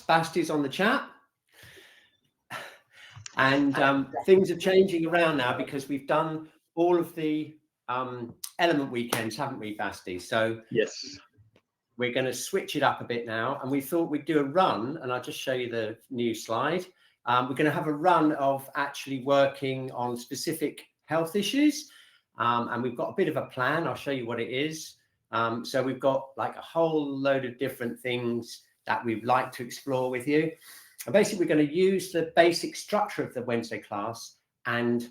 Basti's on the chat. And things are changing around now because we've done all of the element weekends, haven't we, Basti? So yes, we're going to switch it up a bit now. And we thought we'd do a run, and I'll just show you the new slide. We're going to have a run of actually working on specific health issues. And we've got a bit of a plan. I'll show you what it is. So we've got like a whole load of different things that we'd like to explore with you. And basically, we're going to use the basic structure of the Wednesday class and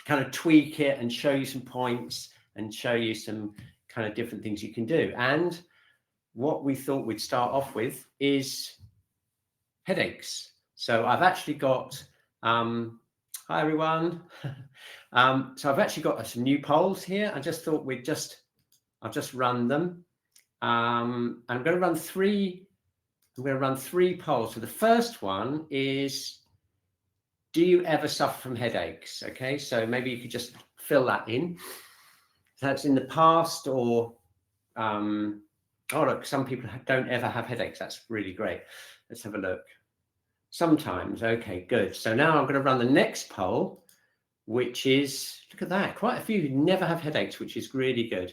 kind of tweak it and show you some points and show you some kind of different things you can do. And what we thought we'd start off with is headaches. So I've actually got, hi everyone. So I've actually got some new polls here. I just thought I'll just run them. I'm going to run three polls. So the first one is, do you ever suffer from headaches? Okay, so maybe you could just fill that in. So that's in the past, or oh look, some people don't ever have headaches. That's really great. Let's have a look. Sometimes. Okay, good. So now I'm going to run the next poll, which is, look at that, quite a few who never have headaches, which is really good.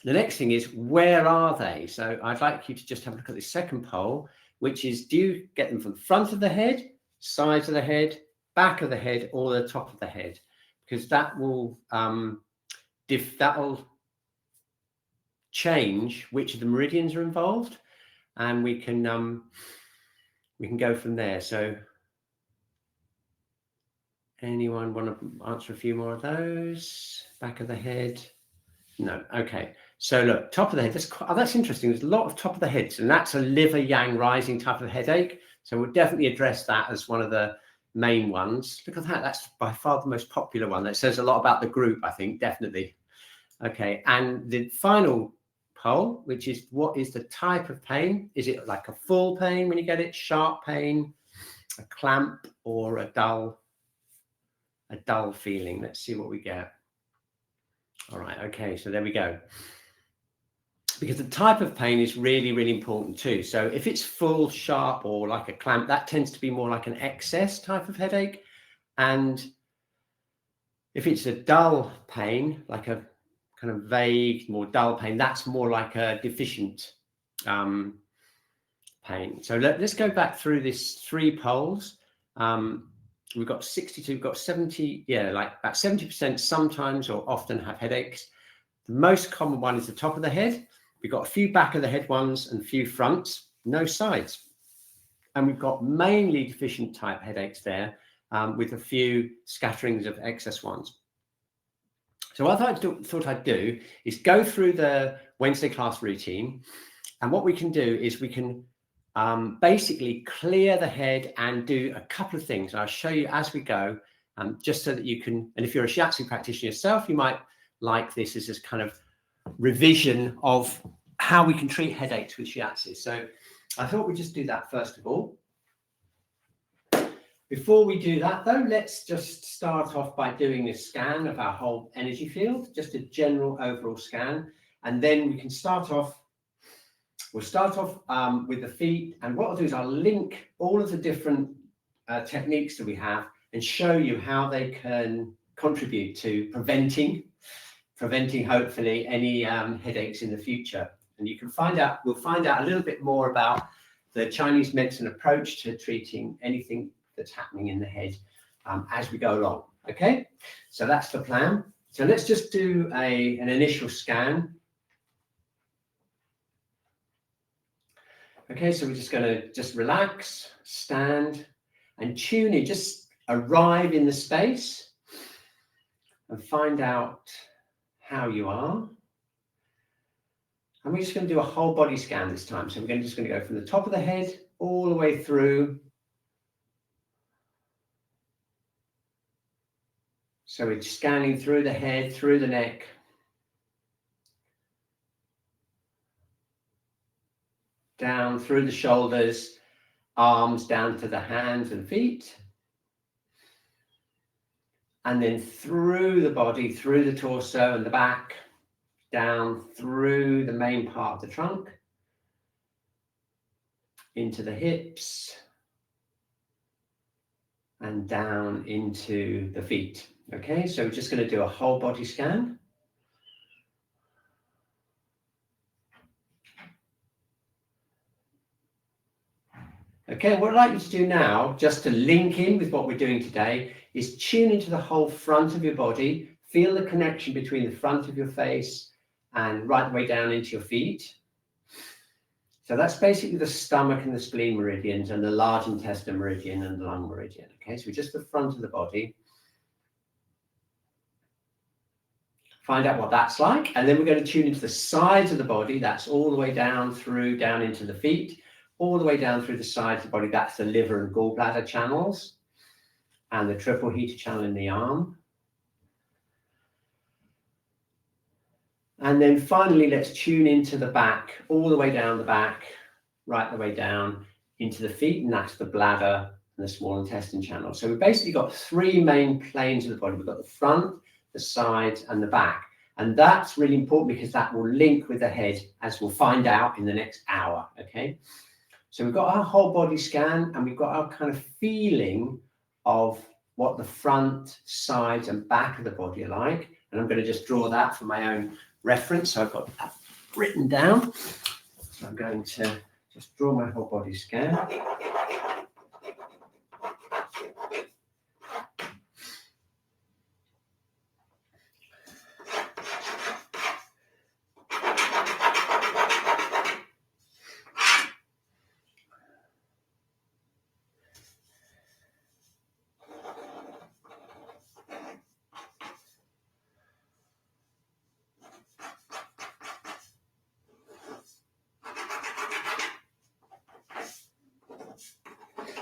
The next thing is, where are they? So I'd like you to just have a look at the second poll, which is, do you get them from the front of the head, sides of the head, back of the head, or the top of the head? Because that will that'll change which of the meridians are involved, and we can go from there. So anyone want to answer a few more of those? Back of the head? No. Okay. So look, top of the head. That's interesting. There's a lot of top of the head, and that's a liver yang rising type of headache. So we'll definitely address that as one of the main ones. Look at that. That's by far the most popular one. That says a lot about the group, I think, definitely. Okay. And the final poll, which is, what is the type of pain? Is it like a full pain when you get it, sharp pain, a clamp, or a dull feeling? Let's see what we get. All right. Okay. So there we go. Because the type of pain is really, really important too. So if it's full, sharp, or like a clamp, that tends to be more like an excess type of headache. And if it's a dull pain, like a kind of vague, more dull pain, that's more like a deficient pain. So let's go back through this three polls. We've got 62, we've got 70, yeah, like about 70% sometimes or often have headaches. The most common one is the top of the head. We've got a few back of the head ones and a few fronts, no sides. And we've got mainly deficient type headaches there, with a few scatterings of excess ones. So what I thought I'd do is go through the Wednesday class routine. And what we can do is we can basically clear the head and do a couple of things. I'll show you as we go, just so that you can, and if you're a Shiatsu practitioner yourself, you might like this as a kind of revision of how we can treat headaches with Shiatsu. So I thought we'd just do that first of all. Before we do that though, let's just start off by doing a scan of our whole energy field, just a general overall scan. And then we can start off, we'll start off with the feet. And what I'll do is I'll link all of the different techniques that we have and show you how they can contribute to preventing hopefully any headaches in the future. And you can we'll find out a little bit more about the Chinese medicine approach to treating anything that's happening in the head as we go along. Okay, so that's the plan. So let's just do an initial scan. Okay, so we're just going to just relax, stand, and tune in. Just arrive in the space and find out how you are. And we're just going to do a whole body scan this time. So we're just going to go from the top of the head all the way through. So we're scanning through the head, through the neck, down through the shoulders, arms down to the hands and feet, and then through the body, through the torso and the back, down through the main part of the trunk, into the hips, and down into the feet. Okay, so we're just going to do a whole body scan. Okay, what I'd like you to do now, just to link in with what we're doing today, is tune into the whole front of your body, feel the connection between the front of your face and right the way down into your feet. So that's basically the stomach and the spleen meridians and the large intestine meridian and the lung meridian. Okay, so just the front of the body. Find out what that's like, and then we're going to tune into the sides of the body. That's all the way down through, down into the feet, all the way down through the sides of the body. That's the liver and gallbladder channels, and the triple heater channel in the arm. And then finally, let's tune into the back, all the way down the back, right the way down into the feet, and that's the bladder and the small intestine channel. So we've basically got three main planes of the body. We've got the front, the sides, and the back. And that's really important because that will link with the head, as we'll find out in the next hour, okay? So we've got our whole body scan, and we've got our kind of feeling of what the front, sides, and back of the body are like. And I'm going to just draw that for my own reference. So I've got that written down. So I'm going to just draw my whole body scan.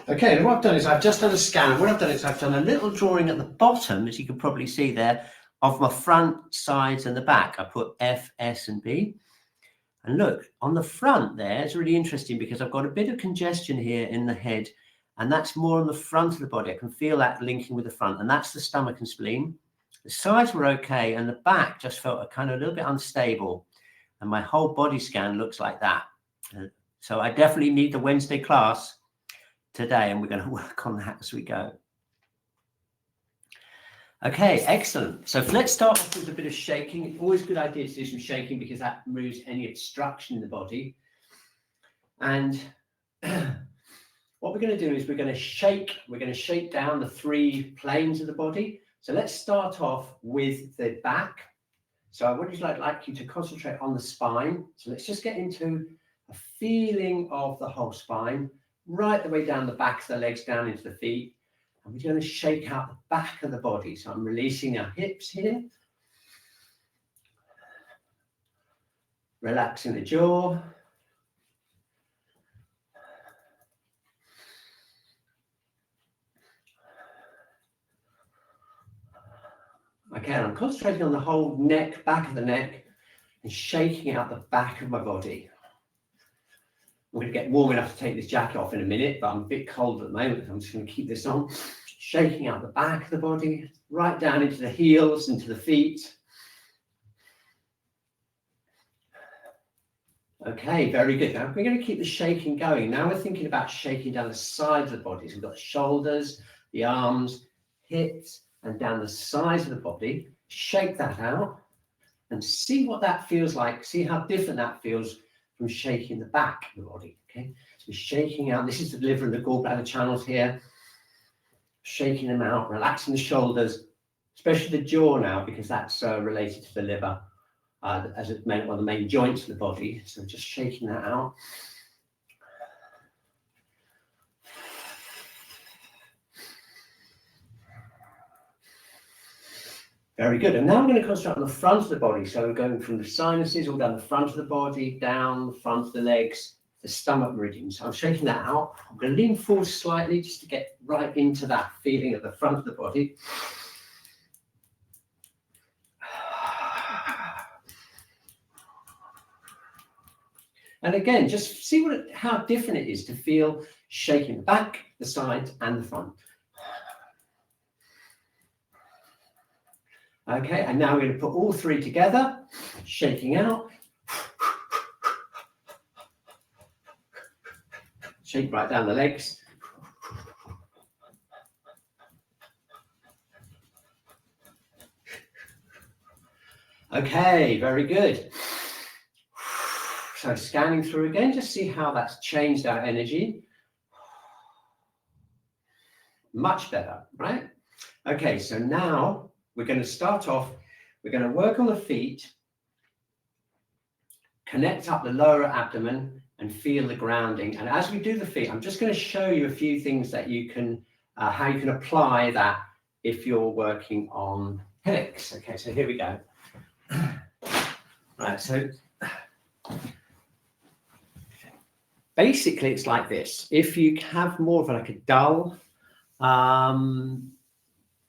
Okay, and what I've done is I've just done a scan. What I've done is I've done a little drawing at the bottom, as you can probably see there, of my front, sides, and the back. I put F, S, and B. And look, on the front there, it's really interesting because I've got a bit of congestion here in the head, and that's more on the front of the body. I can feel that linking with the front, and that's the stomach and spleen. The sides were okay, and the back just felt a little bit unstable. And my whole body scan looks like that. So I definitely need the Wednesday class today, and we're going to work on that as we go. Okay, excellent. So let's start off with a bit of shaking. It's always a good idea to do some shaking because that removes any obstruction in the body. And what we're going to do is we're going to shake down the three planes of the body. So let's start off with the back. So I would like you to concentrate on the spine. So let's just get into a feeling of the whole spine, right the way down the back of the legs, down into the feet. And we're going to shake out the back of the body. So I'm releasing our hips here. Relaxing the jaw. Okay, I'm concentrating on the whole neck, back of the neck, and shaking out the back of my body. I'm going to get warm enough to take this jacket off in a minute, but I'm a bit cold at the moment, so I'm just going to keep this on. Shaking out the back of the body, right down into the heels, into the feet. Okay, very good. Now we're going to keep the shaking going. Now we're thinking about shaking down the sides of the body. So we've got the shoulders, the arms, hips, and down the sides of the body. Shake that out and see what that feels like. See how different that feels from shaking the back of the body. Okay, so shaking out. This is the liver and the gallbladder channels here. Shaking them out, relaxing the shoulders, especially the jaw now, because that's related to the liver as one of the main joints of the body. So just shaking that out. Very good. And now I'm going to concentrate on the front of the body. So we're going from the sinuses all down the front of the body, down the front of the legs, the stomach meridian. So I'm shaking that out. I'm going to lean forward slightly just to get right into that feeling at the front of the body. And again, just see how different it is to feel shaking the back, the sides, and the front. Okay, and now we're going to put all three together, shaking out. Shake right down the legs. Okay, very good. So scanning through again, just see how that's changed our energy. Much better, right? Okay, so now we're going to start off, we're going to work on the feet, connect up the lower abdomen and feel the grounding. And as we do the feet, I'm just going to show you a few things that you can, how you can apply that if you're working on headaches. Okay, so here we go. Right, so basically it's like this. If you have more of like a dull, over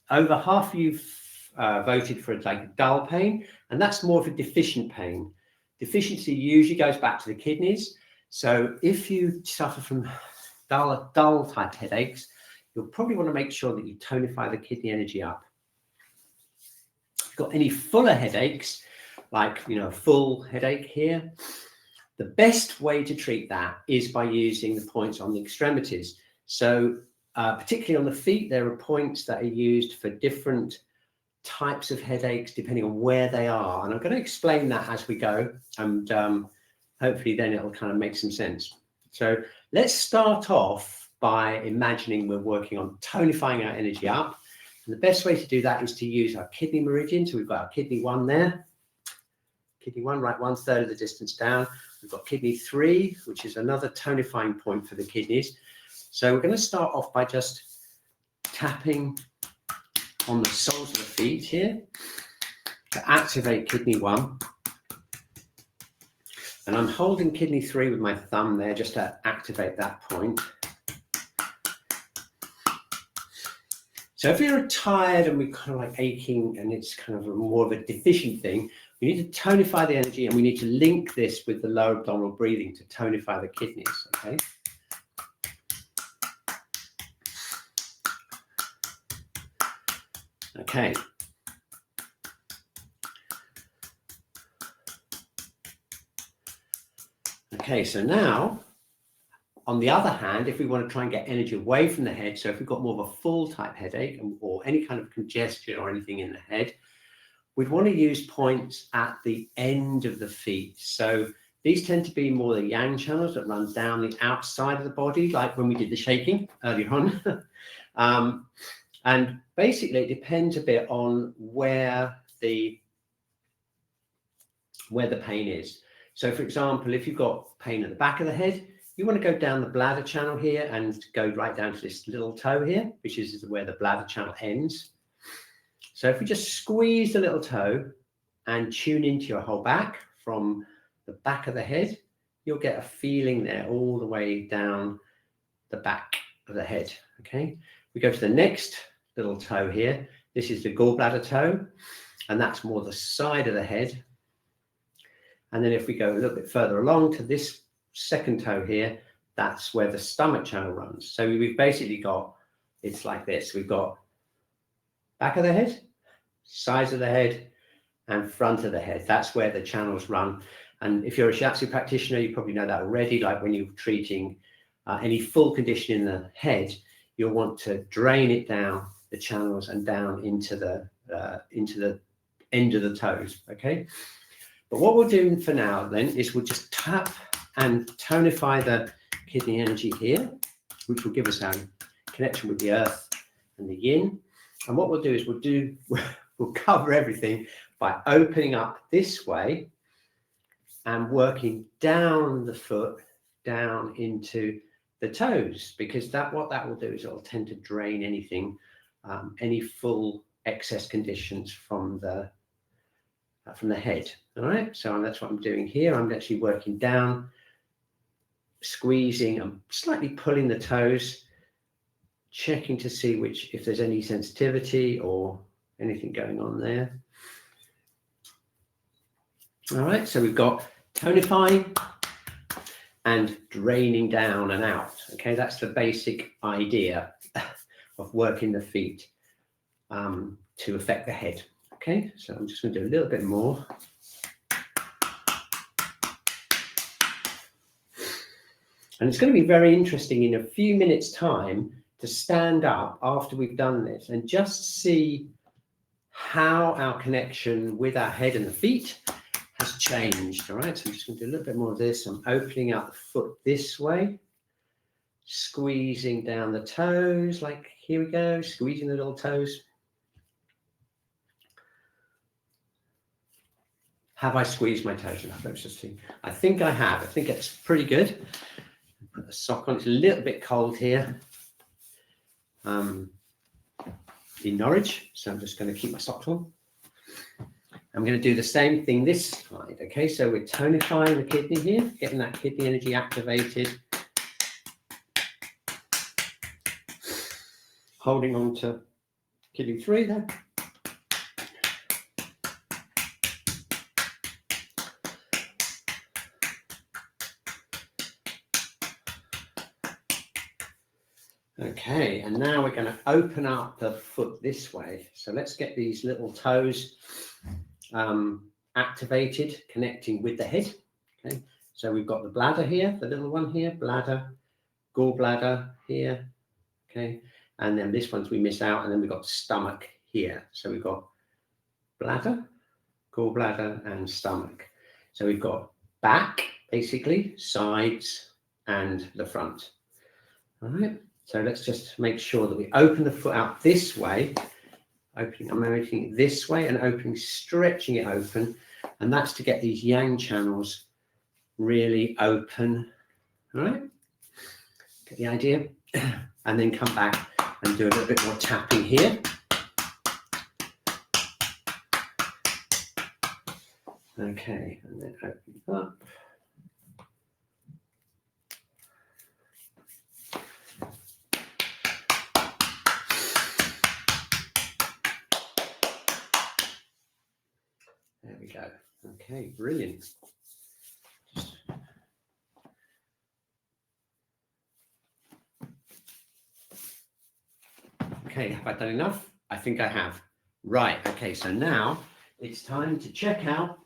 half of you've voted for like dull pain, and that's more of a deficient pain. Deficiency usually goes back to the kidneys. So if you suffer from dull type headaches, you'll probably want to make sure that you tonify the kidney energy up. If you've got any fuller headaches, like, you know, a full headache here, the best way to treat that is by using the points on the extremities. So particularly on the feet, there are points that are used for different types of headaches depending on where they are, and I'm going to explain that as we go, and hopefully then it'll kind of make some sense. So let's start off by imagining we're working on tonifying our energy up, and the best way to do that is to use our kidney meridian. So we've got our kidney 1 there, kidney 1 right 1/3 of the distance down. We've got kidney 3, which is another tonifying point for the kidneys. So we're going to start off by just tapping on the soles of the feet here to activate kidney 1. And I'm holding kidney 3 with my thumb there just to activate that point. So if you're tired and we're kind of like aching and it's kind of more of a deficient thing, we need to tonify the energy, and we need to link this with the lower abdominal breathing to tonify the kidneys, okay? Okay. Okay, so now, on the other hand, if we want to try and get energy away from the head, so if we've got more of a full type headache or any kind of congestion or anything in the head, we'd want to use points at the end of the feet. So these tend to be more the yang channels that run down the outside of the body, like when we did the shaking earlier on. And basically, it depends a bit on where the pain is. So, for example, if you've got pain at the back of the head, you want to go down the bladder channel here and go right down to this little toe here, which is where the bladder channel ends. So if we just squeeze the little toe and tune into your whole back from the back of the head, you'll get a feeling there all the way down the back of the head, okay? We go to the next little toe here. This is the gallbladder toe, and that's more the side of the head. And then if we go a little bit further along to this second toe here, that's where the stomach channel runs. So we've basically got, it's like this. We've got back of the head, sides of the head, and front of the head. That's where the channels run. And if you're a Shiatsu practitioner, you probably know that already. Like when you're treating any full condition in the head, you'll want to drain it down the channels and down into the end of the toes, okay? But what we'll do for now then is we'll just tap and tonify the kidney energy here, which will give us our connection with the earth and the yin. And what we'll do is we'll cover everything by opening up this way and working down the foot, down into the toes, because what that will do is it'll tend to drain anything, any full excess conditions from the head. All right, so that's what I'm doing here. I'm actually working down, squeezing, I'm slightly pulling the toes, checking to see if there's any sensitivity or anything going on there. All right, so we've got tonifying and draining down and out. Okay, that's the basic idea of working the feet to affect the head. Okay, so I'm just going to do a little bit more. And it's going to be very interesting in a few minutes' time to stand up after we've done this and just see how our connection with our head and the feet has changed. All right, so I'm just going to do a little bit more of this. I'm opening out the foot this way, squeezing down the toes, like here we go, squeezing the little toes. Have I squeezed my toes enough? Let's just see. I think I have. I think it's pretty good. Put the sock on. It's a little bit cold here in Norwich, so I'm just going to keep my socks on. I'm going to do the same thing this side. Okay, so we're tonifying the kidney here, getting that kidney energy activated. Holding on to kidney 3 there. Okay, and now we're going to open up the foot this way. So let's get these little toes activated, connecting with the head. Okay, so we've got the bladder here, the little one here, bladder, gallbladder here. Okay, and then this one's we miss out, and then we've got stomach here. So we've got bladder, gallbladder, and stomach. So we've got back, basically, sides, and the front. All right. So let's just make sure that we open the foot out this way, I'm opening it this way and opening, stretching it open. And that's to get these yang channels really open. All right, get the idea? And then come back and do a little bit more tapping here. Okay, and then open up. There we go. Okay, brilliant. Okay, have I done enough? I think I have. Right, okay, so now it's time to check out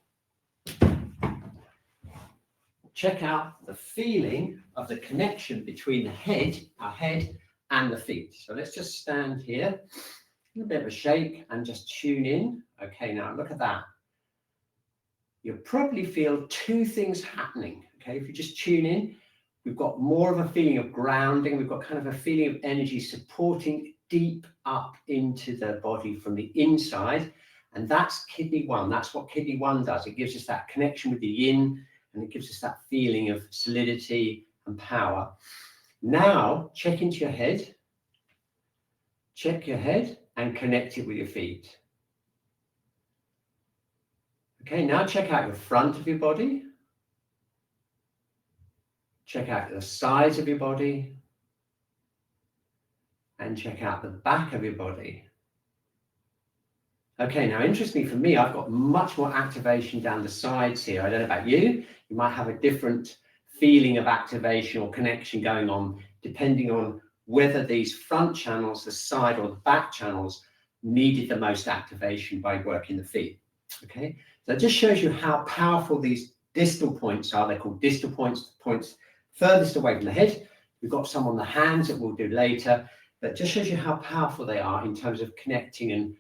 the feeling of the connection between the head, our head, and the feet. So let's just stand here, a bit of a shake, and just tune in. Okay, now look at that. You'll probably feel two things happening. Okay, if you just tune in, we've got more of a feeling of grounding. We've got kind of a feeling of energy supporting deep up into the body from the inside. And that's kidney 1. That's what kidney 1 does. It gives us that connection with the yin, and it gives us that feeling of solidity and power. Now, check into your head. Check your head and connect it with your feet. Okay, now check out your front of your body. Check out the sides of your body. And check out the back of your body. Okay, now interestingly for me, I've got much more activation down the sides here. I don't know about you. You might have a different feeling of activation or connection going on, depending on whether these front channels, the side or the back channels, needed the most activation by working the feet. Okay, so it just shows you how powerful these distal points are. They're called distal points, points furthest away from the head. We've got some on the hands that we'll do later, but just shows you how powerful they are in terms of connecting and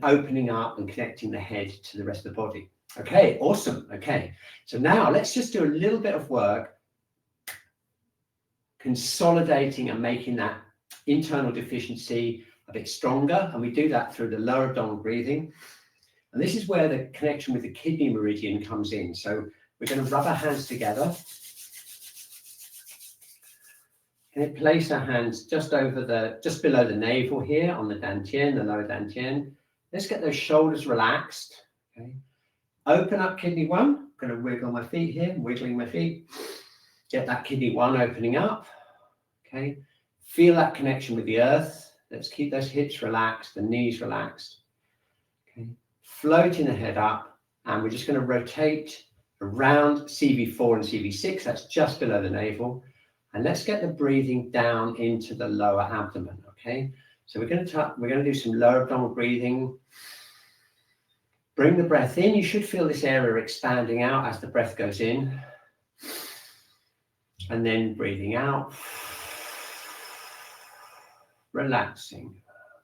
opening up and connecting the head to the rest of the body. Okay, awesome. Okay, so now let's just do a little bit of work consolidating and making that internal deficiency a bit stronger, and we do that through the lower abdominal breathing. And this is where the connection with the kidney meridian comes in. So we're going to rub our hands together. Okay, place our hands just below the navel here on the dantian, the lower dantian. Let's get those shoulders relaxed. Okay, open up kidney 1. I'm going to wiggle my feet here, wiggling my feet. Get that kidney 1 opening up. Okay, feel that connection with the earth. Let's keep those hips relaxed, the knees relaxed. Okay, floating the head up, and we're just going to rotate around CV4 and CV6. That's just below the navel. And let's get the breathing down into the lower abdomen. Okay, so we're going to do some lower abdominal breathing. Bring the breath in. You should feel this area expanding out as the breath goes in. And then breathing out, relaxing.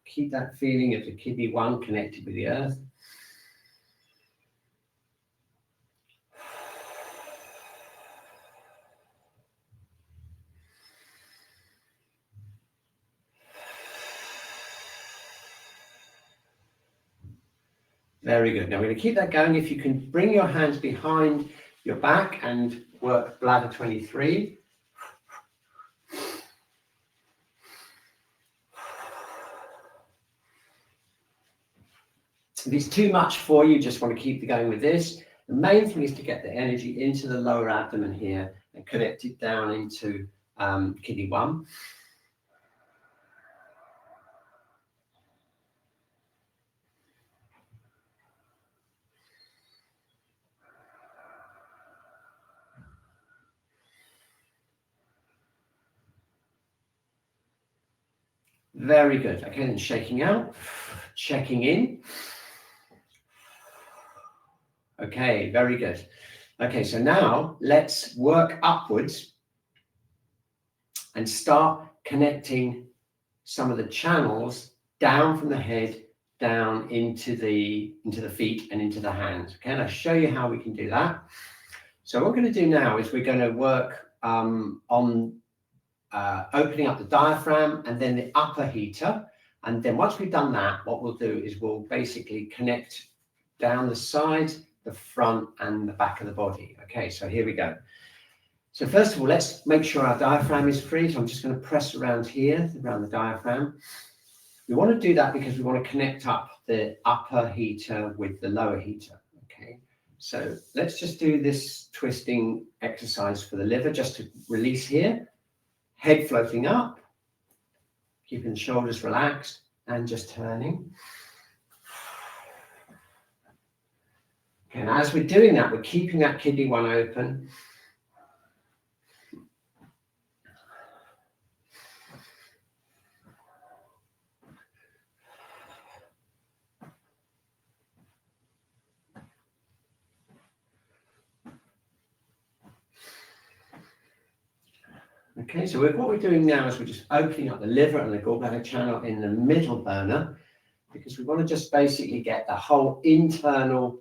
Keep that feeling of the kidney 1 connected with the earth. Very good. Now we're going to keep that going. If you can bring your hands behind your back and work bladder 23. If it's too much for you, just want to keep going with this. The main thing is to get the energy into the lower abdomen here and connect it down into kidney 1. Very good. Okay, then shaking out, checking in. Okay, very good. Okay, so now let's work upwards and start connecting some of the channels down from the head down into the feet and into the hands. Okay, and I'll show you how we can do that. So what we're going to do now is we're going to work on opening up the diaphragm and then the upper heater. And then once we've done that, what we'll do is we'll basically connect down the side, the front and the back of the body. Okay, so here we go. So first of all, let's make sure our diaphragm is free. So I'm just going to press around here, around the diaphragm. We want to do that because we want to connect up the upper heater with the lower heater. Okay, so let's just do this twisting exercise for the liver, just to release here. Head floating up, keeping the shoulders relaxed and just turning. Okay, and as we're doing that, we're keeping that kidney 1 open. Okay, so what we're doing now is we're just opening up the liver and the gallbladder channel in the middle burner, because we want to just basically get the whole internal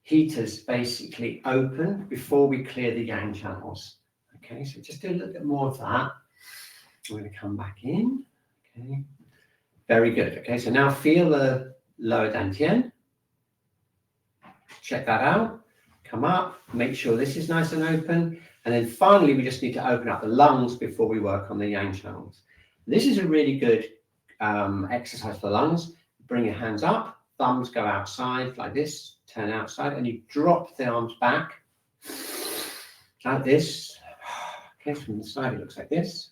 heaters basically open before we clear the yang channels. Okay, so just do a little bit more of that. We're going to come back in. Okay, very good. Okay, so now feel the lower dantian. Check that out. Come up, make sure this is nice and open. And then finally, we just need to open up the lungs before we work on the yang channels. This is a really good exercise for the lungs. Bring your hands up, thumbs go outside like this, turn outside, and you drop the arms back like this. Okay, from the side it looks like this.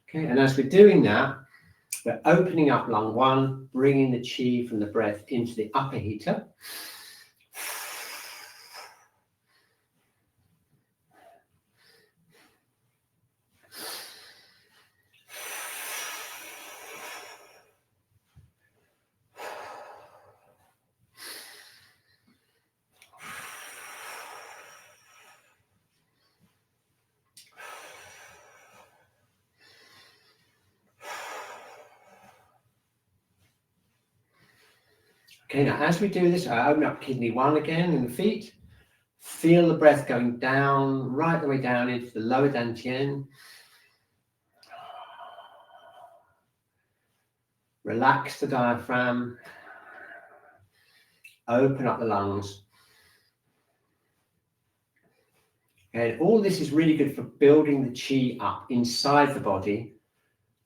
Okay, and as we're doing that, we're opening up lung 1, bringing the qi from the breath into the upper heater. Okay, now as we do this, I open up kidney 1 again in the feet. Feel the breath going down, right the way down into the lower dantian. Relax the diaphragm. Open up the lungs. And all this is really good for building the qi up inside the body,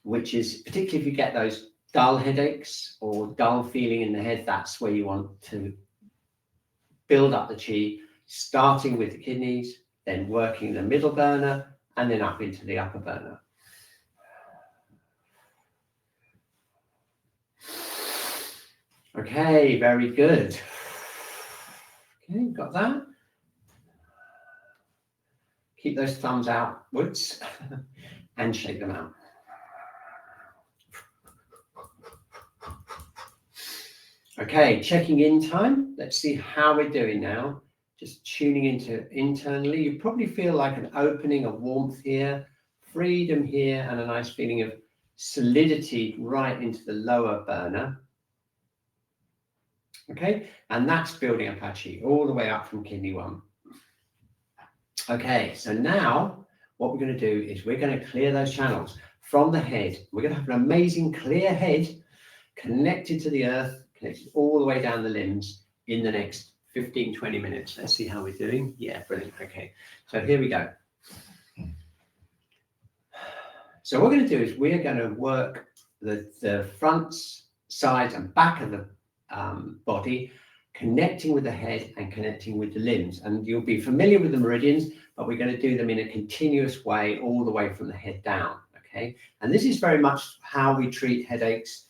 which is, particularly if you get those dull headaches or dull feeling in the head, that's where you want to build up the qi, starting with the kidneys, then working the middle burner, and then up into the upper burner. Okay, very good. Okay, got that? Keep those thumbs outwards and shake them out. Okay, checking in time. Let's see how we're doing now. just tuning into internally. You probably feel like an opening, a warmth here, freedom here, and a nice feeling of solidity right into the lower burner. Okay, and that's building up our Qi all the way up from kidney 1. Okay, so now what we're going to do is we're going to clear those channels from the head. We're going to have an amazing clear head connected to the earth, connected all the way down the limbs in the next 15-20 minutes. Let's see how we're doing. Yeah, brilliant. Okay, so here we go. So what we're going to do is we're going to work the fronts, sides and back of the body, connecting with the head and connecting with the limbs. And you'll be familiar with the meridians, but we're going to do them in a continuous way all the way from the head down. Okay, and this is very much how we treat headaches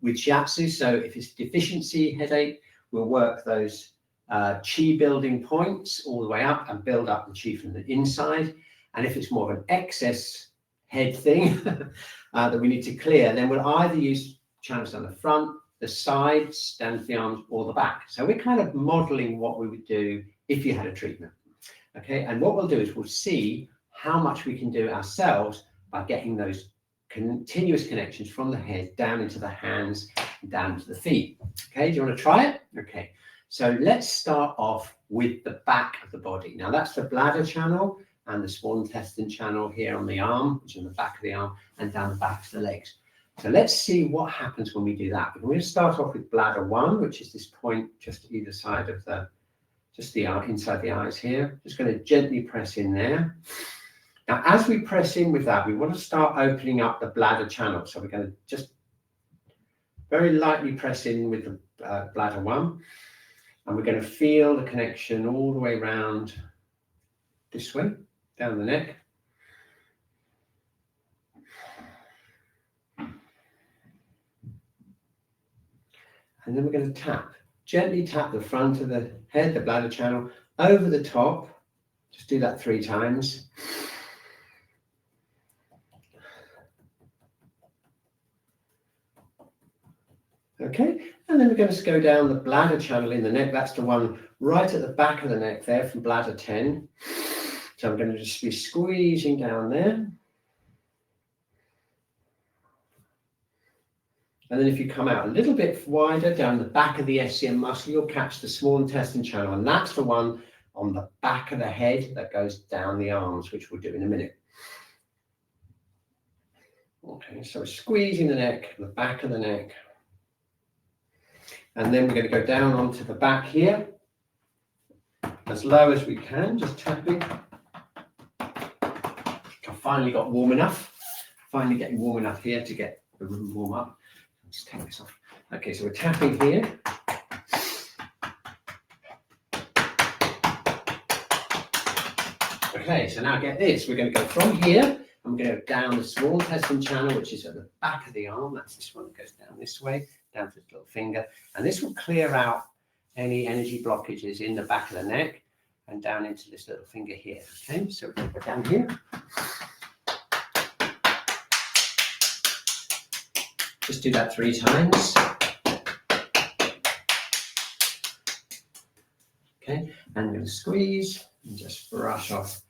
with shiatsu. So if it's deficiency headache, we'll work those Qi building points all the way up and build up the Qi from the inside. And if it's more of an excess head thing that we need to clear, then we'll either use channels down the front, the sides, down to the arms, or the back. So we're kind of modeling what we would do if you had a treatment. Okay, and what we'll do is we'll see how much we can do ourselves by getting those continuous connections from the head down into the hands and down to the feet. Okay, do you want to try it? Okay, so let's start off with the back of the body. Now that's the bladder channel and the small intestine channel here on the arm, which is on the back of the arm, and down the back of the legs. So let's see what happens when we do that. We're going to start off with bladder 1, which is this point just either side of the, just the inside the eyes here. Just going to gently press in there. Now, as we press in with that, we want to start opening up the bladder channel. So we're going to just very lightly press in with the bladder 1, and we're going to feel the connection all the way around this way, down the neck. And then we're going to gently tap the front of the head, the bladder channel, over the top. Just do that 3 times. Okay, and then we're going to go down the bladder channel in the neck. That's the one right at the back of the neck there from bladder 10. So I'm going to just be squeezing down there. And then if you come out a little bit wider down the back of the SCM muscle, you'll catch the small intestine channel. And that's the one on the back of the head that goes down the arms, which we'll do in a minute. Okay, so squeezing the neck, the back of the neck. And then we're going to go down onto the back here, as low as we can, just tapping. I finally got warm enough. Finally getting warm enough here to get the room warm up. Just take this off. Okay, so we're tapping here. Okay, so now get this. We're going to go from here, and we're going to go down the small intestine channel, which is at the back of the arm. That's this one that goes down this way, down to the little finger. And this will clear out any energy blockages in the back of the neck and down into this little finger here. Okay, so we're going to go down here. Just do that 3 times. Okay, and I'm going to squeeze and just brush off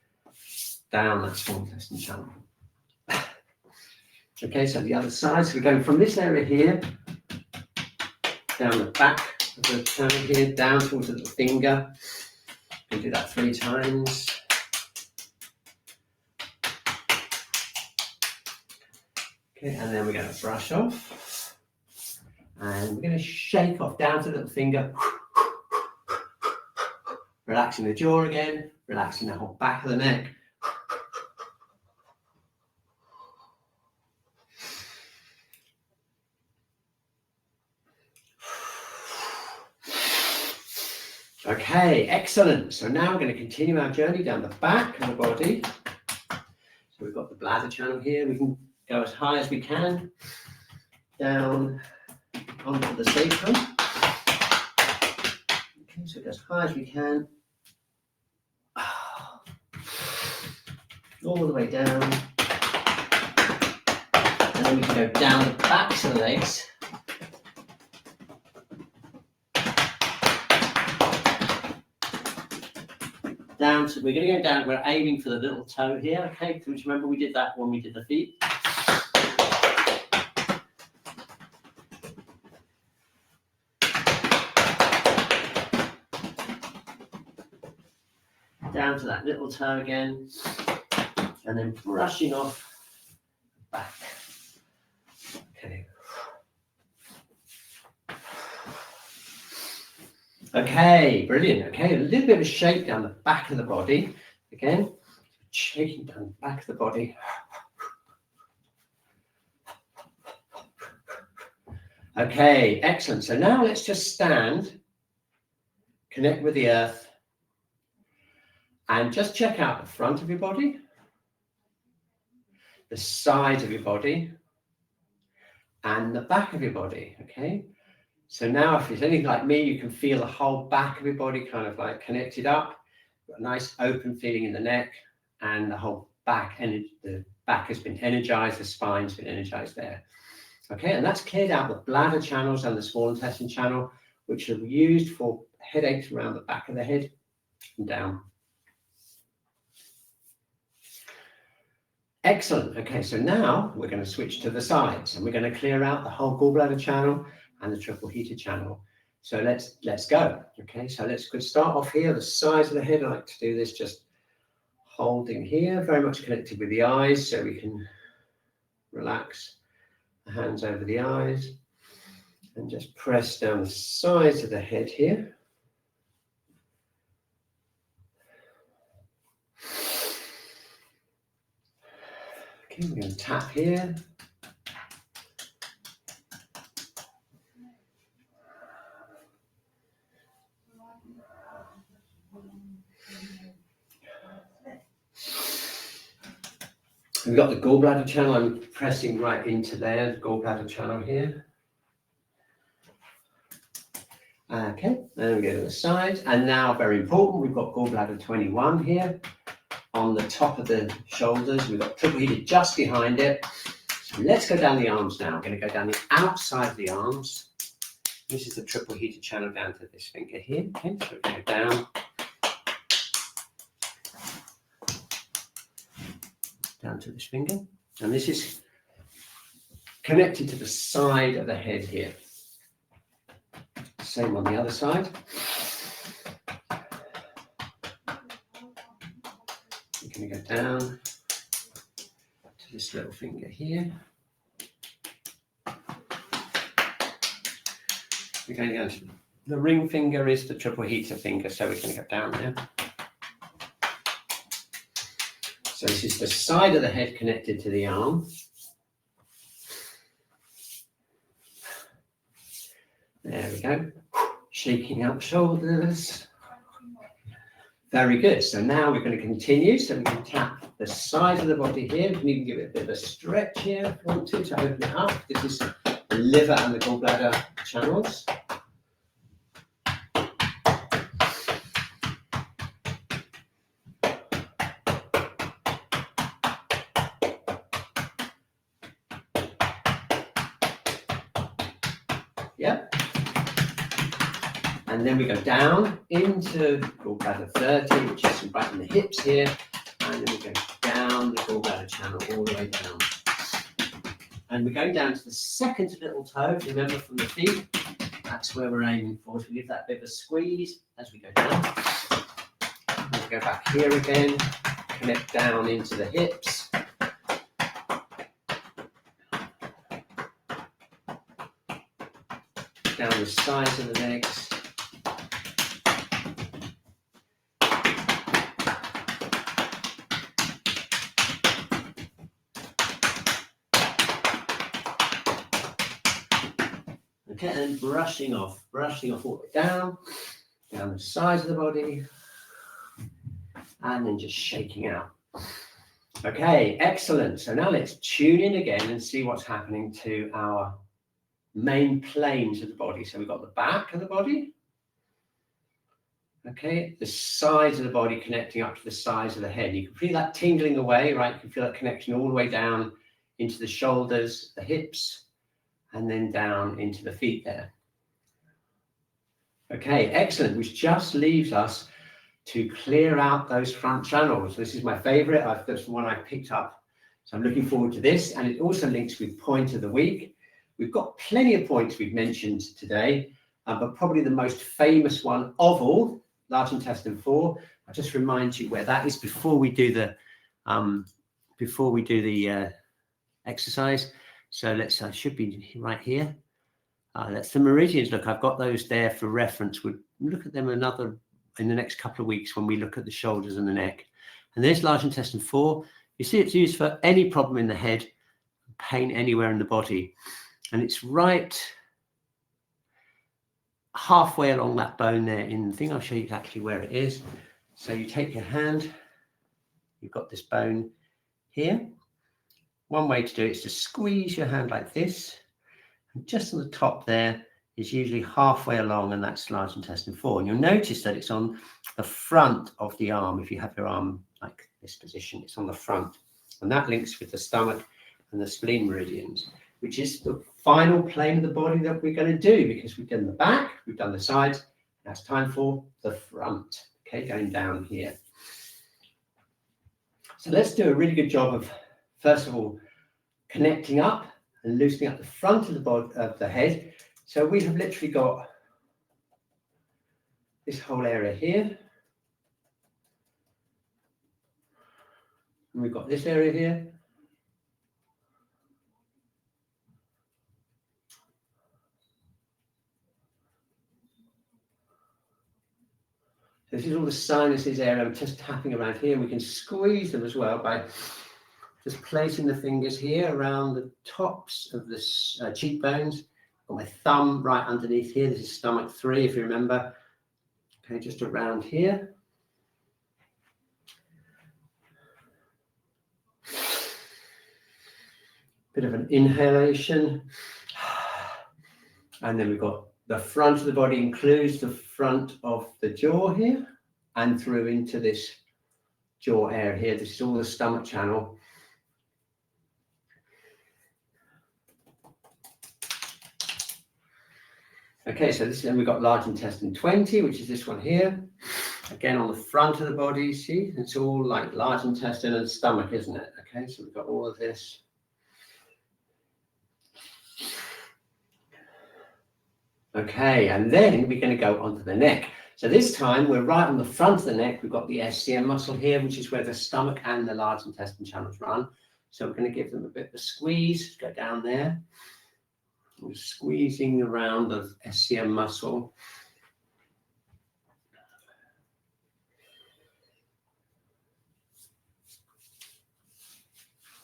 down that small intestine channel. Okay, so the other side. So we're going from this area here, down the back of the channel here, down towards the little finger. We'll do that 3 times. Okay, and then we're going to brush off. And we're going to shake off down to the little finger. Relaxing the jaw again, relaxing the whole back of the neck. Okay, excellent. So now we're going to continue our journey down the back of the body. So we've got the bladder channel here. We can go as high as we can down onto the sacrum. Okay, so as high as we can. All the way down. And then we can go down the backs of the legs. Down to, we're going to go down, we're aiming for the little toe here, okay? Because remember we did that when we did the feet. Down to that little toe again, and then brushing off back. Okay. Okay, brilliant. Okay, a little bit of a shake down the back of the body. Again, shaking down the back of the body. Okay, excellent. So now let's just stand, connect with the earth, and just check out the front of your body, the side of your body, and the back of your body, okay? So now if it's anything like me, you can feel the whole back of your body kind of like connected up. Got a nice open feeling in the neck, and the whole back, and the back has been energized, the spine's been energized there. Okay, and that's cleared out the bladder channels and the small intestine channel, which are used for headaches around the back of the head and down. Excellent. Okay, so now we're going to switch to the sides, and we're going to clear out the whole gallbladder channel and the triple heater channel. So let's go. Okay, so let's start off here, the sides of the head. I like to do this just holding here, very much connected with the eyes, so we can relax the hands over the eyes and just press down the sides of the head here. Okay, we're going to tap here. We've got the gallbladder channel. I'm pressing right into there, the gallbladder channel here. Okay, and we go to the side. And now, very important, we've got gallbladder 21 here on the top of the shoulders. We've got triple heated just behind it. So let's go down the arms now. I'm going to go down the outside of the arms. This is the triple heated channel down to this finger here. Okay, so we go down to this finger. And this is connected to the side of the head here. Same on the other side. We're going to go down to this little finger here. We're going to go to the ring finger is the triple heater finger, so we're going to go down there. So this is the side of the head connected to the arm. There we go. Shaking out shoulders. Very good. So now we're going to continue. So we can tap the side of the body here. We can even give it a bit of a stretch here if you want to open it up. This is the liver and the gallbladder channels. Yep. And then we go down into gallbladder 30, which is right in the hips here. And then we go down the gallbladder channel all the way down. And we're going down to the second little toe. Remember from the feet, that's where we're aiming for. So we give that bit of a squeeze as we go down. And we go back here again, connect down into the hips. Down the sides of the legs. Okay, and brushing off all the way down the sides of the body, and then just shaking out. Okay, excellent. So now let's tune in again and see what's happening to our main planes of the body. So we've got the back of the body, okay, the sides of the body connecting up to the sides of the head. You can feel that tingling away, right? You can feel that connection all the way down into the shoulders, the hips, and then down into the feet there. Okay, excellent, which just leaves us to clear out those front channels. This is my favorite. That's one I picked up. So I'm looking forward to this. And it also links with point of the week. We've got plenty of points we've mentioned today, but probably the most famous one of all, large intestine 4. I'll just remind you where that is before we do the exercise. So let's, I should be right here. That's the meridians. Look, I've got those there for reference. We'll look at them in the next couple of weeks when we look at the shoulders and the neck. And there's large intestine 4. You see it's used for any problem in the head, pain anywhere in the body. And it's right halfway along that bone there in the thing. I'll show you exactly where it is. So you take your hand, you've got this bone here. One way to do it is to squeeze your hand like this. And just on the top there is usually halfway along, and that's large intestine 4. And you'll notice that it's on the front of the arm. If you have your arm like this position, it's on the front. And that links with the stomach and the spleen meridians, which is the final plane of the body that we're going to do, because we've done the back, we've done the sides. Now it's time for the front. Okay, going down here. So let's do a really good job of, first of all, connecting up and loosening up the front of the body, of the head. So we have literally got this whole area here. And we've got this area here. This is all the sinuses area. I'm just tapping around here. We can squeeze them as well by just placing the fingers here around the tops of the cheekbones. Got my thumb right underneath here. This is stomach 3, if you remember. Okay, just around here. Bit of an inhalation. And then we've got the front of the body includes the front of the jaw here and through into this jaw area here. This is all the stomach channel. Okay, so this, then we've got large intestine 20, which is this one here. Again, on the front of the body, see, it's all like large intestine and stomach, isn't it? Okay, so we've got all of this. Okay, and then we're going to go onto the neck. So this time we're right on the front of the neck. We've got the SCM muscle here, which is where the stomach and the large intestine channels run. So we're going to give them a bit of a squeeze, go down there. We're squeezing around the SCM muscle.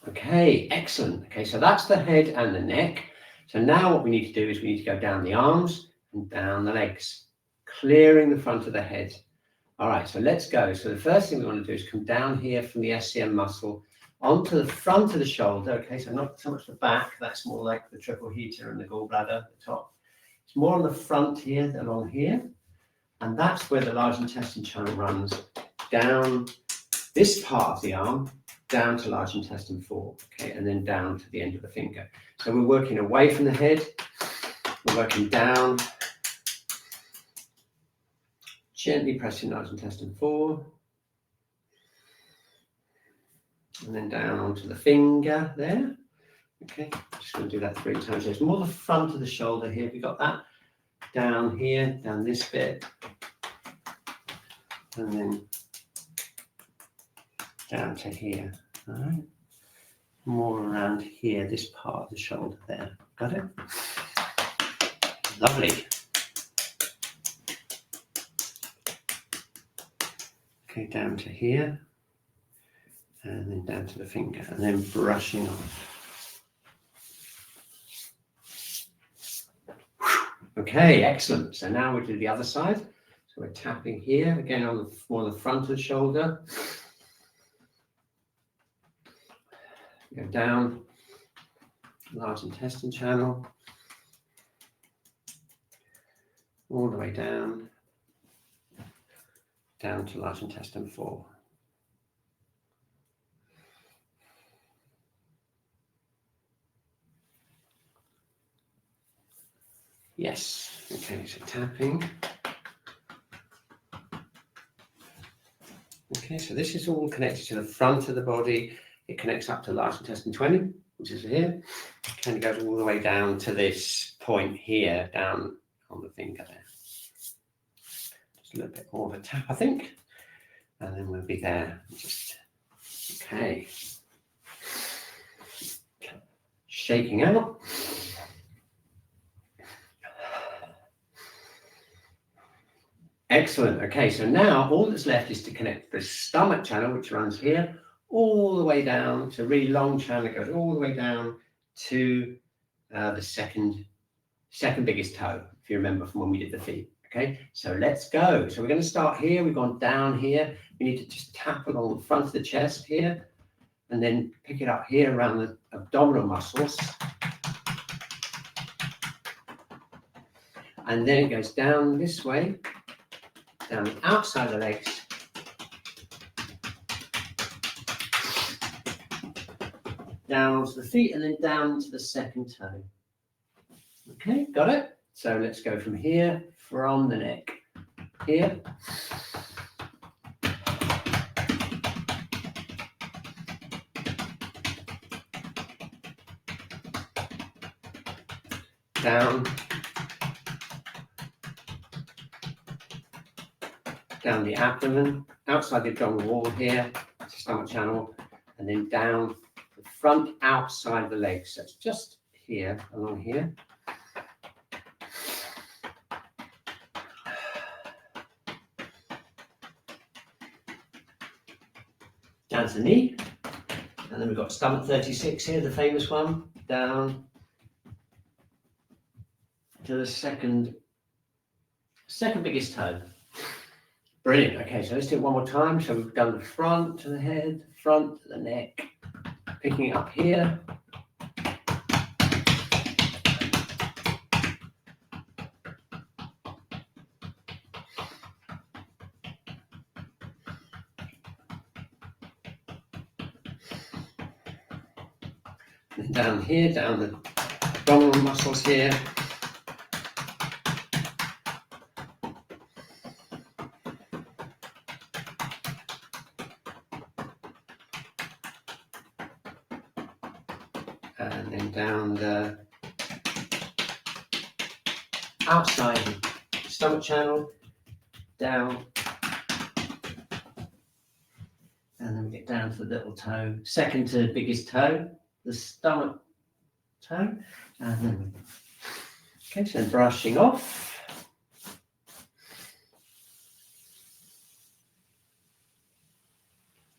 Okay, excellent. Okay, so that's the head and the neck. So now what we need to do is we need to go down the arms and down the legs, clearing the front of the head. All right, so let's go. So the first thing we want to do is come down here from the SCM muscle onto the front of the shoulder. Okay, so not so much the back, that's more like the triple heater and the gallbladder at the top. It's more on the front here, along here. And that's where the large intestine channel runs down this part of the arm, down to large intestine 4, okay, and then down to the end of the finger. So we're working away from the head, we're working down, gently pressing large intestine 4, and then down onto the finger there. Okay, I'm just going to do that 3 times. So it's more the front of the shoulder here. We got that down here, down this bit, and then down to here. All right, more around here, this part of the shoulder there. Got it? Lovely. Okay, down to here, and then down to the finger, and then brushing off. Okay, excellent. So now we do the other side. So we're tapping here, again on the, more on the front of the shoulder. Go down, large intestine channel, all the way down, down to large intestine 4. Yes, okay, so tapping. Okay, so this is all connected to the front of the body. It connects up to large intestine 20, which is here. And it goes all the way down to this point here, down on the finger there. Just a little bit more of a tap, I think. And then we'll be there. Just, okay. Shaking out. Excellent. Okay, so now all that's left is to connect the stomach channel, which runs here, all the way down to a really long channel that goes all the way down to the second biggest toe, if you remember from when we did the feet. Okay, so let's go. So we're going to start here. We've gone down here. We need to just tap along the front of the chest here, and then pick it up here around the abdominal muscles. And then it goes down this way, down the outside of the legs. Down to the feet and then down to the second toe. Okay, got it? So let's go from here, from the neck. Here. Down. Down the abdomen, outside the abdominal wall here, stomach channel, and then down the front outside of the legs. So it's just here, along here. Down to the knee. And then we've got stomach 36 here, the famous one, down to the second biggest toe. Brilliant. Okay, so let's do it one more time. So we've done the front to the head, front to the neck, picking it up here. And down here, down the abdominal muscles here. And then down the outside stomach channel, down, and then we get down to the little toe, second to biggest toe, the stomach toe, and then, okay, so brushing off.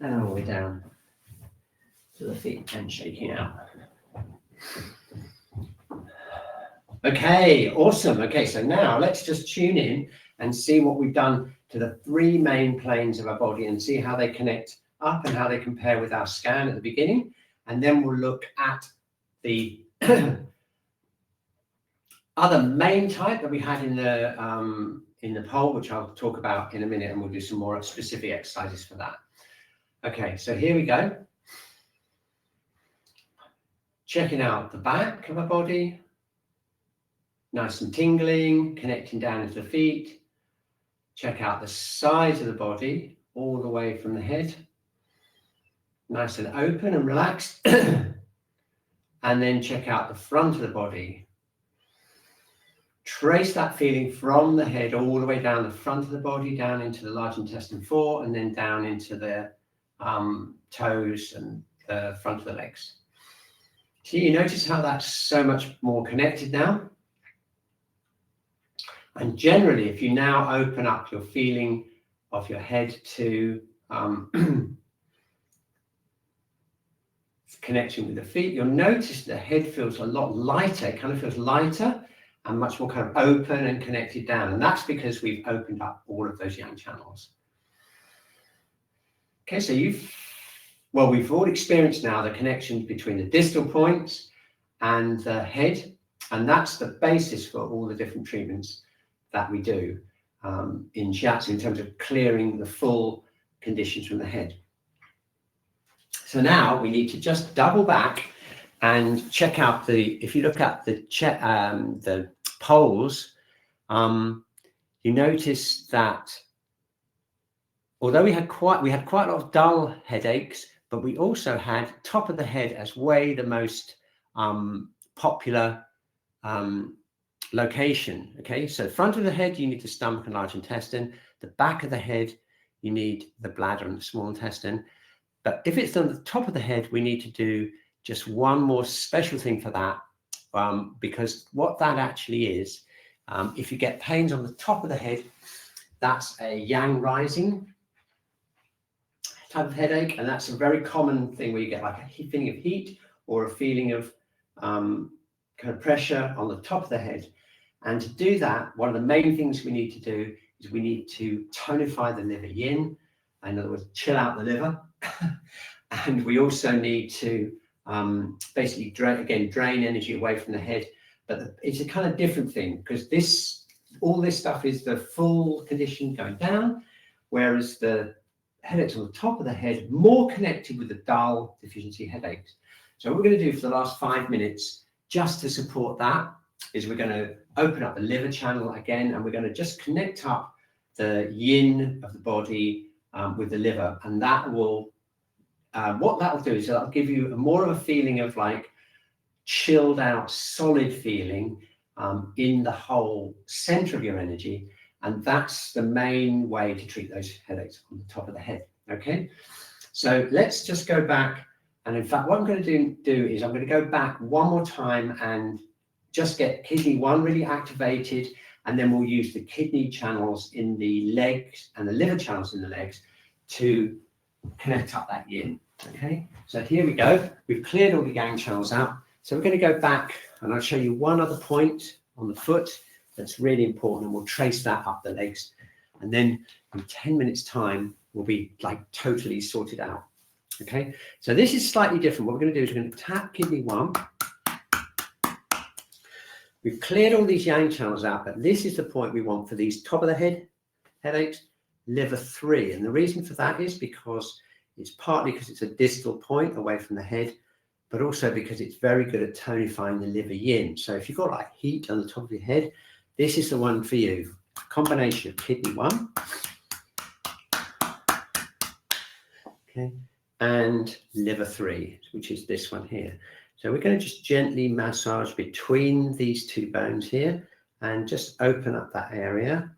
And all the way down to the feet and shaking out. Okay, awesome. Okay, so now let's just tune in and see what we've done to the three main planes of our body and see how they connect up and how they compare with our scan at the beginning. And then we'll look at the other main type that we had in the poll, which I'll talk about in a minute, and we'll do some more specific exercises for that. Okay, so here we go. Checking out the back of our body. Nice and tingling, connecting down into the feet. Check out the sides of the body, all the way from the head. Nice and open and relaxed. And then check out the front of the body. Trace that feeling from the head all the way down the front of the body, down into the large intestine 4, and then down into the toes and the front of the legs. So you notice how that's so much more connected now? And generally, if you now open up your feeling of your head to connection with the feet, you'll notice the head feels a lot lighter. It kind of feels lighter and much more kind of open and connected down. And that's because we've opened up all of those yang channels. Okay, so we've all experienced now the connection between the distal points and the head. And that's the basis for all the different treatments that we do in Shiatsu in terms of clearing the full conditions from the head. So now we need to just double back and check out if you look at the polls, you notice that although we had quite a lot of dull headaches, but we also had top of the head as the most popular location. Okay, so front of the head, you need the stomach and large intestine. The back of the head, you need the bladder and the small intestine. But if it's on the top of the head, we need to do just one more special thing for that, because what that actually is, if you get pains on the top of the head, that's a yang rising type of headache, and that's a very common thing where you get like a feeling of heat or a feeling of kind of pressure on the top of the head. And to do that, one of the main things we need to do is we need to tonify the liver yin, in other words, chill out the liver. And we also need to basically drain energy away from the head. But it's a kind of different thing, because all this stuff is the full condition going down, whereas the headaches on the top of the head more connected with the dull deficiency headaches. So what we're going to do for the last 5 minutes, just to support that, is we're going to open up the liver channel again, and we're going to just connect up the yin of the body with the liver, and that will what that will do is that'll give you more of a feeling of like chilled out, solid feeling in the whole center of your energy. And that's the main way to treat those headaches on the top of the head. Okay, so let's just go back. And in fact, what I'm going to do is I'm going to go back one more time and just get kidney 1 really activated. And then we'll use the kidney channels in the legs and the liver channels in the legs to connect up that yin. Okay, so here we go. We've cleared all the yang channels out. So we're going to go back, and I'll show you one other point on the foot that's really important, and we'll trace that up the legs. And then in 10 minutes time, we'll be like totally sorted out. Okay, so this is slightly different. What we're going to do is we're going to tap kidney 1. We've cleared all these yang channels out, but this is the point we want for these top of the head headaches, liver 3. And the reason for that is because it's partly because it's a distal point away from the head, but also because it's very good at tonifying the liver yin. So if you've got like heat on the top of your head, this is the one for you. A combination of kidney 1, okay, and liver 3, which is this one here. So we're going to just gently massage between these 2 bones here and just open up that area.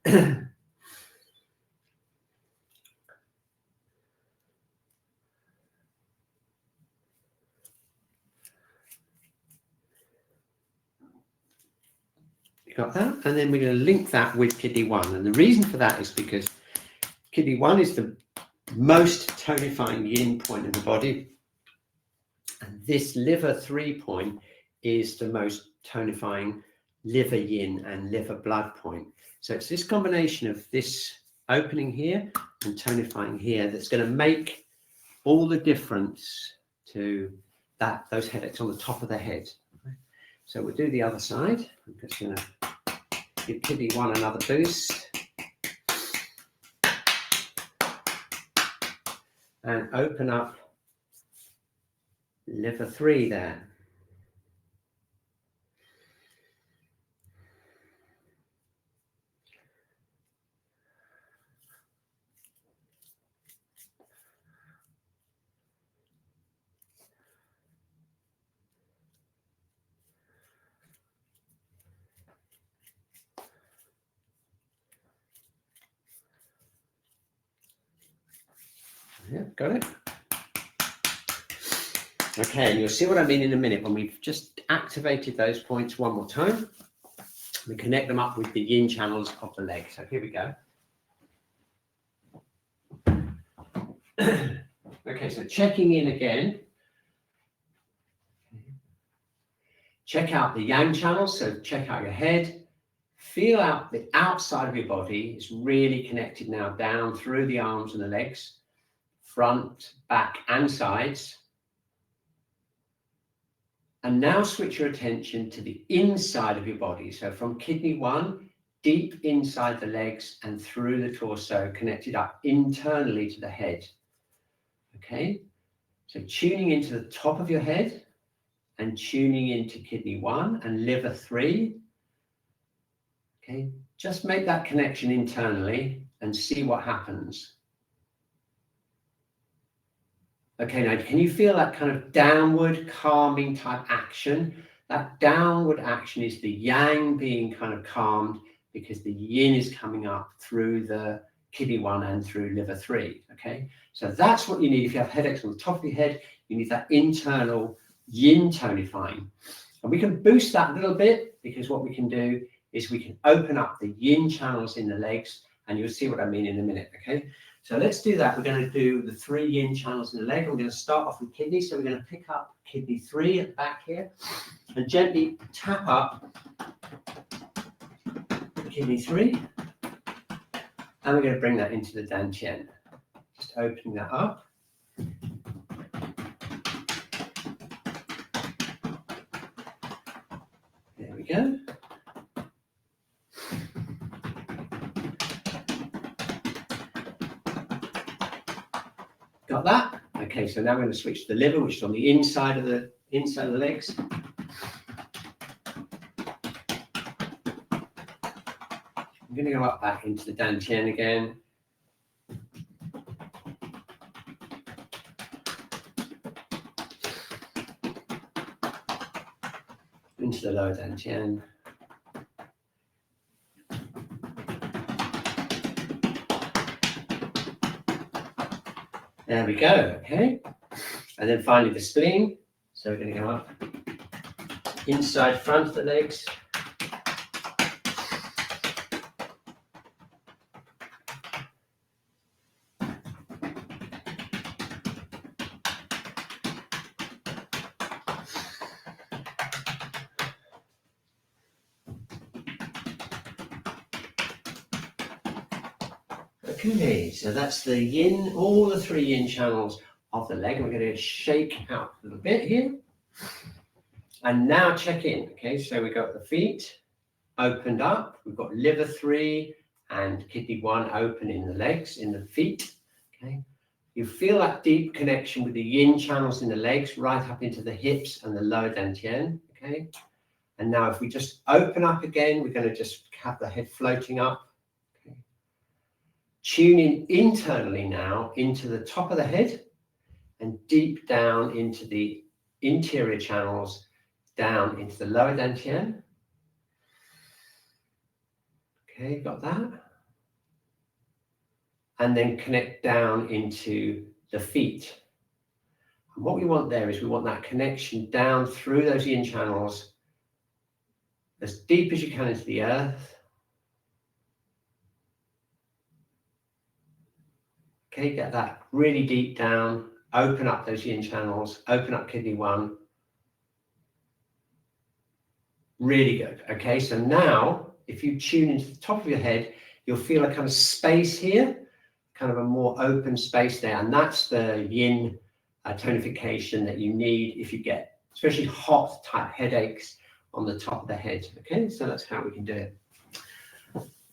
Got that? And then we're going to link that with kidney 1. And the reason for that is because kidney 1 is the most tonifying yin point in the body. And this liver 3 point is the most tonifying liver yin and liver blood point. So it's this combination of this opening here and tonifying here that's going to make all the difference to those headaches on the top of the head. So we'll do the other side. I'm just going to give kidney 1 another boost. And open up liver 3 there. Yeah, got it. Okay, and you'll see what I mean in a minute when we've just activated those points one more time. We connect them up with the yin channels of the leg. So here we go. Okay, so checking in again. Check out the yang channels, so check out your head. Feel out the outside of your body. It's really connected now down through the arms and the legs, front, back, and sides. And now switch your attention to the inside of your body. So from kidney 1, deep inside the legs and through the torso, connected up internally to the head. Okay, so tuning into the top of your head and tuning into kidney 1 and liver 3. Okay, just make that connection internally and see what happens. Okay, now can you feel that kind of downward calming type action? That downward action is the yang being kind of calmed because the yin is coming up through the kidney 1 and through liver 3. Okay, so that's what you need. If you have headaches on the top of your head, you need that internal yin tonifying. And we can boost that a little bit, because what we can do is we can open up the yin channels in the legs, and you'll see what I mean in a minute. Okay, so let's do that. We're going to do the 3 yin channels in the leg. We're going to start off with kidney. So we're going to pick up kidney 3 at the back here and gently tap up kidney 3. And we're going to bring that into the dantian. Just opening that up. There we go. Got that? Okay, so now we're going to switch to the liver, which is on the inside of the legs. I'm going to go up back into the dantian again. Into the lower dantian. There we go, okay. And then finally the spleen. So we're going to go up inside front of the legs. Okay, so that's the yin, all the 3 yin channels of the leg. We're going to shake out a little bit here. And now check in. Okay, so we've got the feet opened up. We've got liver 3 and kidney 1 open in the legs, in the feet. Okay, you feel that deep connection with the yin channels in the legs right up into the hips and the lower dantian. Okay, and now if we just open up again, we're going to just have the head floating up. Tuning internally now into the top of the head and deep down into the interior channels, down into the lower dantian. Okay, got that? And then connect down into the feet. And what we want there is we want that connection down through those yin channels as deep as you can into the earth. Okay, get that really deep down, open up those yin channels, open up kidney 1. Really good. Okay, so now if you tune into the top of your head, you'll feel a kind of space here, kind of a more open space there. And that's the yin tonification that you need if you get especially hot type headaches on the top of the head. Okay, so that's how we can do it.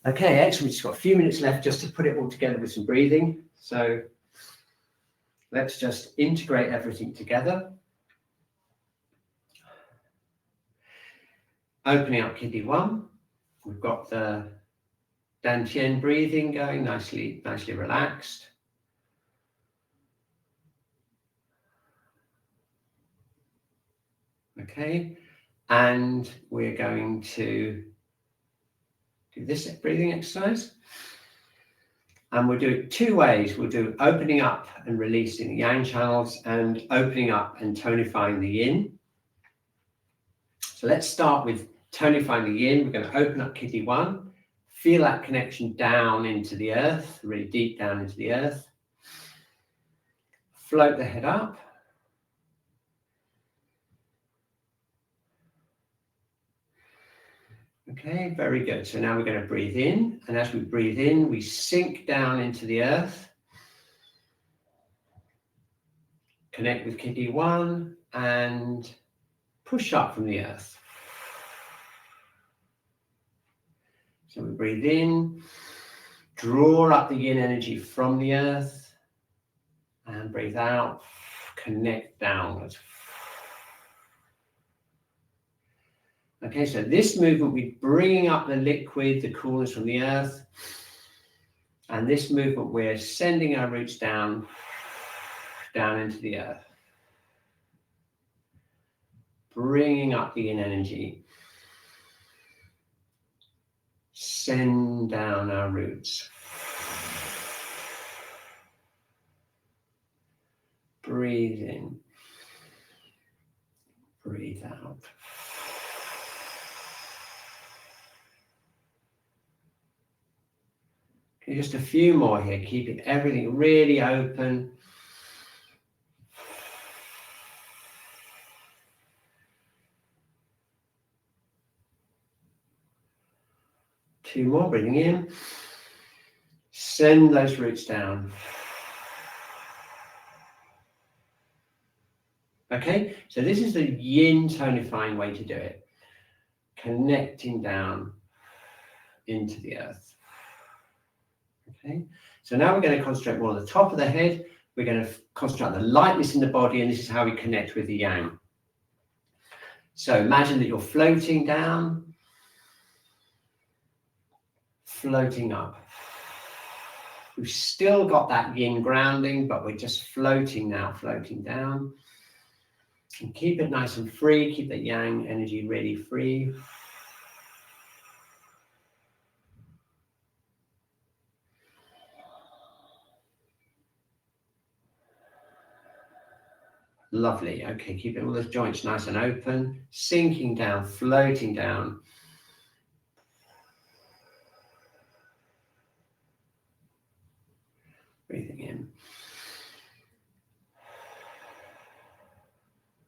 Okay, excellent. We've just got a few minutes left just to put it all together with some breathing. So let's just integrate everything together. Opening up kidney 1. We've got the dantian breathing going, nicely relaxed. Okay, and we're going to do this breathing exercise. And we'll do it 2 ways. We'll do opening up and releasing the yang channels and opening up and tonifying the yin. So let's start with tonifying the yin. We're going to open up kidney 1. Feel that connection down into the earth, really deep down into the earth. Float the head up. Okay, very good. So now we're going to breathe in. And as we breathe in, we sink down into the earth. Connect with kidney 1 and push up from the earth. So we breathe in, draw up the yin energy from the earth, and breathe out, connect downwards. Okay, so this movement, we're bringing up the liquid, the coolness from the earth. And this movement, we're sending our roots down down into the earth. Bringing up the yin energy. Send down our roots. Breathe in. Breathe out. Okay, just a few more here, keeping everything really open. Two more, breathing in. Send those roots down. Okay, so this is the yin tonifying way to do it. Connecting down into the earth. Okay, so now we're going to concentrate more on the top of the head. We're going to concentrate on the lightness in the body, and this is how we connect with the yang. So imagine that you're floating down, floating up. We've still got that yin grounding, but we're just floating now, floating down. And keep it nice and free, keep the yang energy really free. Lovely. Okay, keep all those joints nice and open, sinking down, floating down. Breathing in.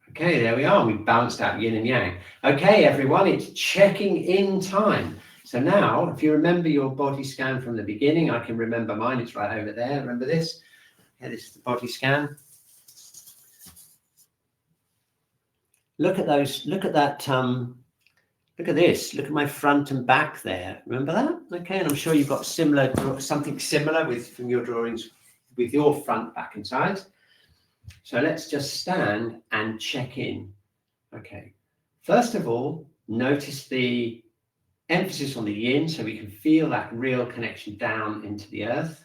Okay, there we are. We've balanced out yin and yang. Okay, everyone, it's checking in time. So now, if you remember your body scan from the beginning, I can remember mine. It's right over there. Remember this? Yeah, this is the body scan. Look at those. Look at that. Look at this. Look at my front and back there. Remember that? Okay, and I'm sure you've got something similar from your drawings with your front, back, and sides. So let's just stand and check in. Okay. First of all, notice the emphasis on the yin so we can feel that real connection down into the earth.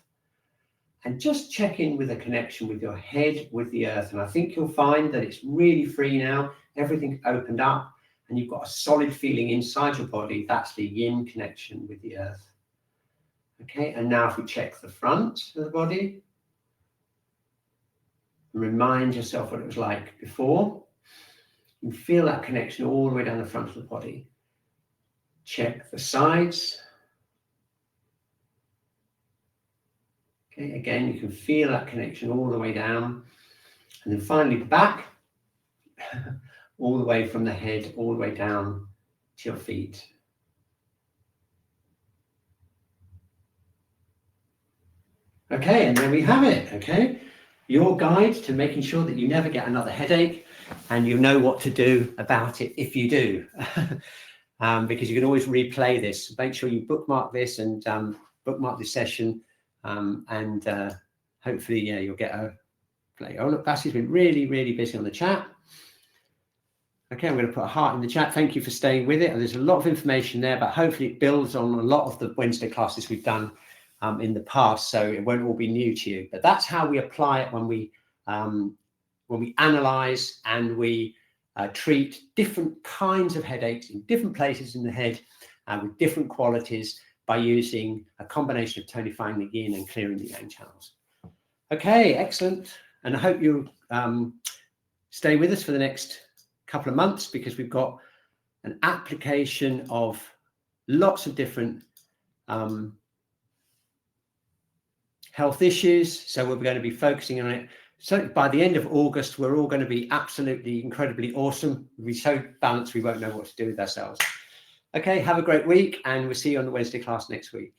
And just check in with a connection with your head with the earth. And I think you'll find that it's really free now. Everything opened up and you've got a solid feeling inside your body. That's the yin connection with the earth. Okay. And now if we check the front of the body, remind yourself what it was like before. You feel that connection all the way down the front of the body. Check the sides. Okay, again, you can feel that connection all the way down. And then finally the back, all the way from the head, all the way down to your feet. Okay, and there we have it, okay? Your guide to making sure that you never get another headache and you know what to do about it if you do. Because you can always replay this. Make sure you bookmark this and bookmark this session and hopefully you'll get a play. Oh look, Bassie's been really, really busy on the chat. Okay, I'm going to put a heart in the chat. Thank you for staying with it. And there's a lot of information there, but hopefully it builds on a lot of the Wednesday classes we've done in the past, so it won't all be new to you. But that's how we apply it when we analyze and we treat different kinds of headaches in different places in the head with different qualities by using a combination of tonifying the yin and clearing the yang channels. Okay, excellent. And I hope you stay with us for the next couple of months, because we've got an application of lots of different health issues. So we're going to be focusing on it. So by the end of August, we're all going to be absolutely incredibly awesome. We'll be so balanced, we won't know what to do with ourselves. Okay, have a great week, and we'll see you on the Wednesday class next week.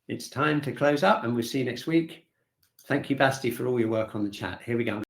It's time to close up, and we'll see you next week. Thank you, Basti, for all your work on the chat. Here we go.